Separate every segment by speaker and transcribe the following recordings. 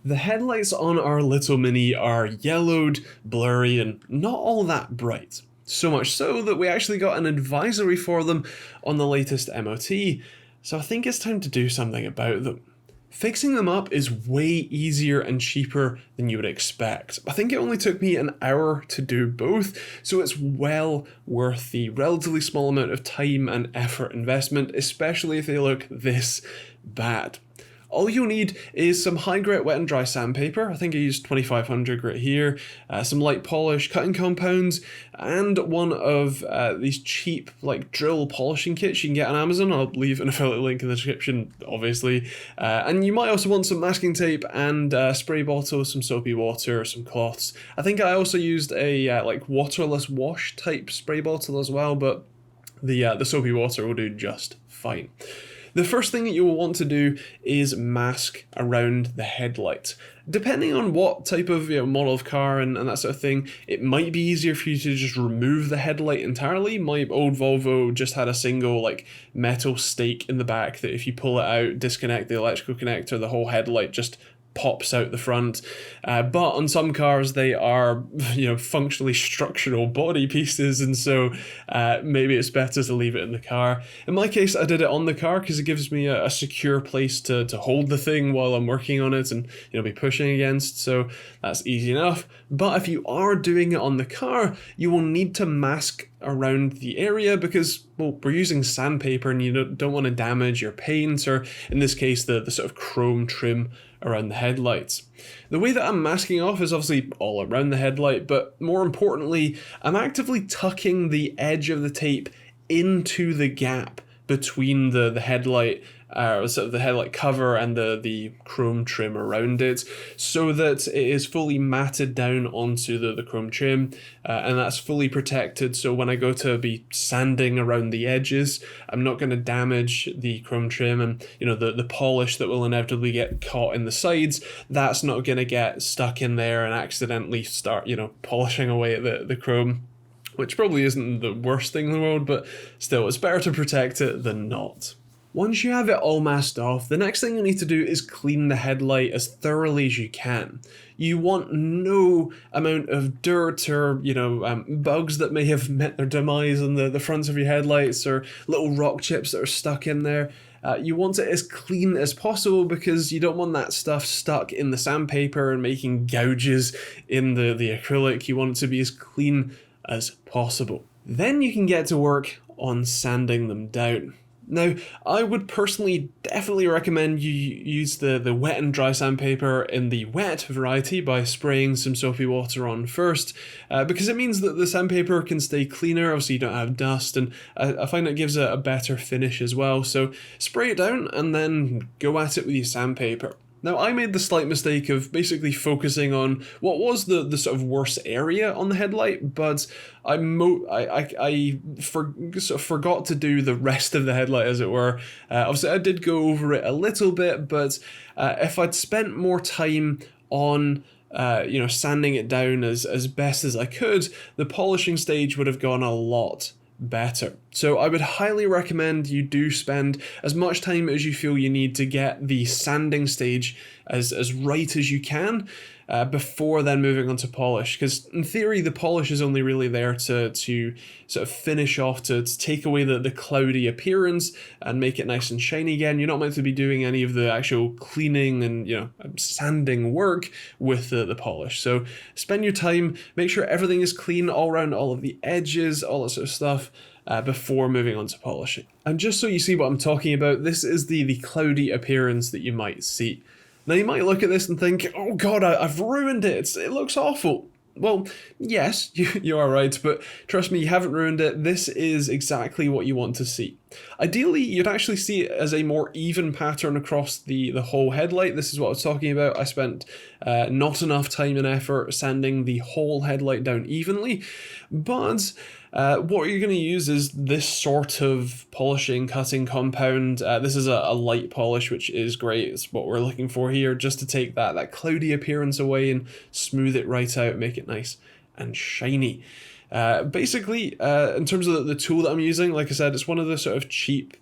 Speaker 1: The headlights on our little Mini are yellowed, blurry, and not all that bright. So much so that we actually got an advisory for them on the latest MOT, so I think it's time to do something about them. Fixing them up is way easier and cheaper than you would expect. I think it only took me an hour to do both, so it's well worth the relatively small amount of time and effort investment, especially if they look this bad. All you'll need is some high grit wet and dry sandpaper. I think I used 2500 grit here, some light polish, cutting compounds, and one of these cheap like drill polishing kits you can get on Amazon. I'll leave an affiliate link in the description, obviously. And you might also want some masking tape and a spray bottle, some soapy water, some cloths. I think I also used a like waterless wash type spray bottle as well, but the soapy water will do just fine. The first thing that you will want to do is mask around the headlight. Depending on what type of model of car and that sort of thing, it might be easier for you to just remove the headlight entirely. My old Volvo just had a single like metal stake in the back that if you pull it out, disconnect the electrical connector, the whole headlight just pops out the front. But on some cars they are functionally structural body pieces, and so maybe it's better to leave it in the car. In my case, I did it on the car because it gives me a secure place to hold the thing while I'm working on it and be pushing against, so that's easy enough. But if you are doing it on the car, you will need to mask around the area because, well, we're using sandpaper and you don't want to damage your paint, or in this case the sort of chrome trim around the headlights. The way that I'm masking off is obviously all around the headlight, but more importantly, I'm actively tucking the edge of the tape into the gap between the headlight, sort of the headlight cover and the chrome trim around it, so that it is fully matted down onto the chrome trim, and that's fully protected. So when I go to be sanding around the edges, I'm not going to damage the chrome trim, and the polish that will inevitably get caught in the sides, that's not going to get stuck in there and accidentally start polishing away at the chrome, which probably isn't the worst thing in the world, but still, it's better to protect it than not. Once you have it all masked off, the next thing you need to do is clean the headlight as thoroughly as you can. You want no amount of dirt or, bugs that may have met their demise on the fronts of your headlights, or little rock chips that are stuck in there. You want it as clean as possible because you don't want that stuff stuck in the sandpaper and making gouges in the acrylic. You want it to be as clean as possible. Then you can get to work on sanding them down. Now, I would personally definitely recommend you use the wet and dry sandpaper in the wet variety by spraying some soapy water on first, because it means that the sandpaper can stay cleaner, obviously you don't have dust, and I find it gives a better finish as well. So spray it down and then go at it with your sandpaper. Now, I made the slight mistake of basically focusing on what was the sort of worst area on the headlight, but I forgot to do the rest of the headlight, as it were. Obviously, I did go over it a little bit, but if I'd spent more time on sanding it down as best as I could, the polishing stage would have gone a lot better. So I would highly recommend you do spend as much time as you feel you need to get the sanding stage as right as you can, before then moving on to polish, because in theory the polish is only really there to sort of finish off, to take away the cloudy appearance and make it nice and shiny again. You're not meant to be doing any of the actual cleaning and sanding work with the polish. So spend your time, make sure everything is clean all around, all of the edges, all that sort of stuff, before moving on to polishing. And just so you see what I'm talking about, this is the cloudy appearance that you might see. Now, you might look at this and think, oh god, I've ruined it, it looks awful. Well, yes, you are right, but trust me, you haven't ruined it. This is exactly what you want to see. Ideally, you'd actually see it as a more even pattern across the whole headlight. This is what I was talking about. I spent not enough time and effort sanding the whole headlight down evenly, but what you're going to use is this sort of polishing, cutting compound. This is a light polish, which is great. It's what we're looking for here, just to take that cloudy appearance away and smooth it right out, make it nice and shiny. Basically, in terms of the tool that I'm using, like I said, it's one of the sort of cheap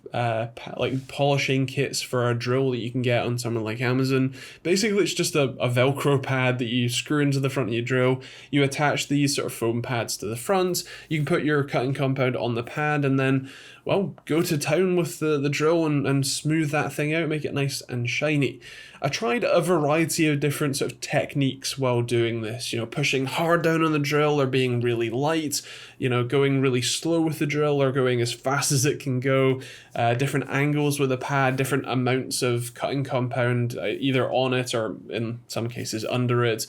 Speaker 1: like polishing kits for a drill that you can get on somewhere like Amazon. Basically, it's just a Velcro pad that you screw into the front of your drill. You attach these sort of foam pads to the front. You can put your cutting compound on the pad and then, well, go to town with the drill and smooth that thing out, make it nice and shiny. I tried a variety of different sort of techniques while doing this, you know, pushing hard down on the drill or being really light, you know, going really slow with the drill or going as fast as it can go, different angles with the pad, different amounts of cutting compound, either on it or in some cases under it.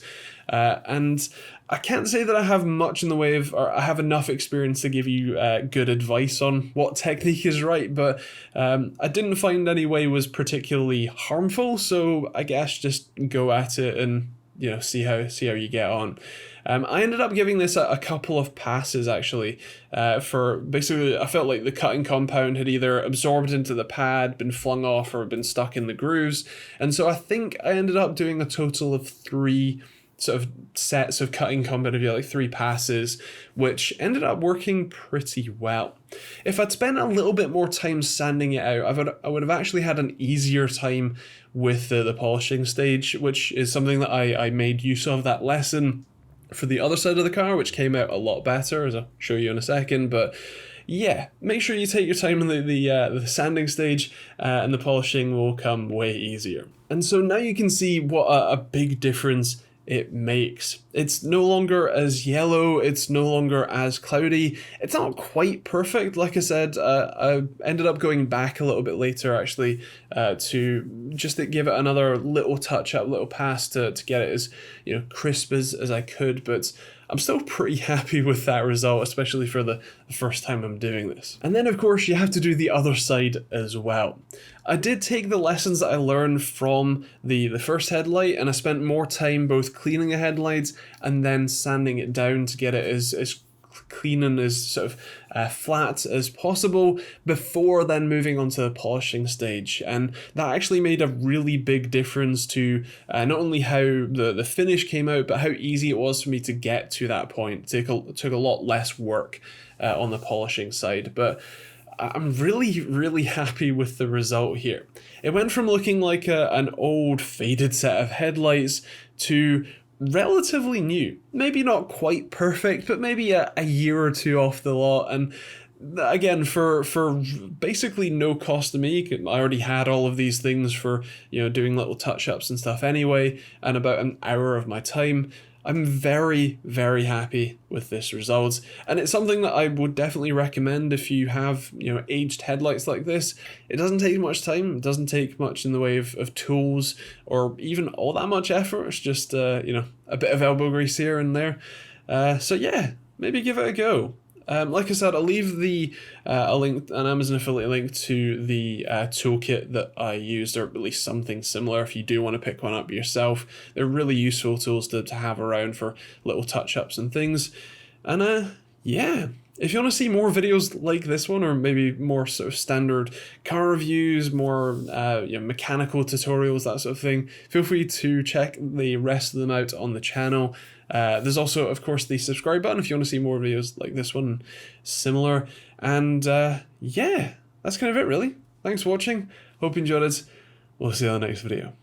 Speaker 1: And I can't say that I have much in the way of, or I have enough experience to give you good advice on what technique is right, but I didn't find any way was particularly harmful, so I guess just go at it and, you know, see how you get on. I ended up giving this a couple of passes actually, for basically I felt like the cutting compound had either absorbed into the pad, been flung off, or been stuck in the grooves, and so I think I ended up doing a total of 3 sort of sets of cutting compound, if you like 3 passes, which ended up working pretty well. If I'd spent a little bit more time sanding it out, I would have actually had an easier time with the polishing stage, which is something that I made use of that lesson for the other side of the car, which came out a lot better, as I'll show you in a second. But yeah, make sure you take your time in the sanding stage, and the polishing will come way easier. And so now you can see what a big difference it makes. It's no longer as yellow, it's no longer as cloudy, it's not quite perfect. Like I said, I ended up going back a little bit later actually, to just to give it another little touch up, little pass to get it as, you know, crisp as I could, but I'm still pretty happy with that result, especially for the first time I'm doing this. And then of course you have to do the other side as well. I did take the lessons that I learned from the first headlight, and I spent more time both cleaning the headlights and then sanding it down to get it as clean and as sort of flat as possible before then moving on to the polishing stage. And that actually made a really big difference to not only how the finish came out, but how easy it was for me to get to that point. It took a lot less work on the polishing side, but I'm really happy with the result here. It went from looking like an old faded set of headlights to relatively new. Maybe not quite perfect, but maybe a year or 2 off the lot. And again, for basically no cost to me, I already had all of these things for, you know, doing little touch-ups and stuff anyway, and about an hour of my time. I'm very happy with this result, and it's something that I would definitely recommend if you have, you know, aged headlights like this. It doesn't take much time, it doesn't take much in the way of tools or even all that much effort. It's just you know, a bit of elbow grease here and there. So yeah, maybe give it a go. Like I said, I'll leave an Amazon affiliate link to the toolkit that I used, or at least something similar if you do want to pick one up yourself. They're really useful tools to have around for little touch-ups and things. And yeah, if you want to see more videos like this one, or maybe more sort of standard car reviews, more you know, mechanical tutorials, that sort of thing, feel free to check the rest of them out on the channel. There's also, of course, the subscribe button if you want to see more videos like this one, similar. And yeah, that's kind of it really. Thanks for watching. Hope you enjoyed it. We'll see you on the next video.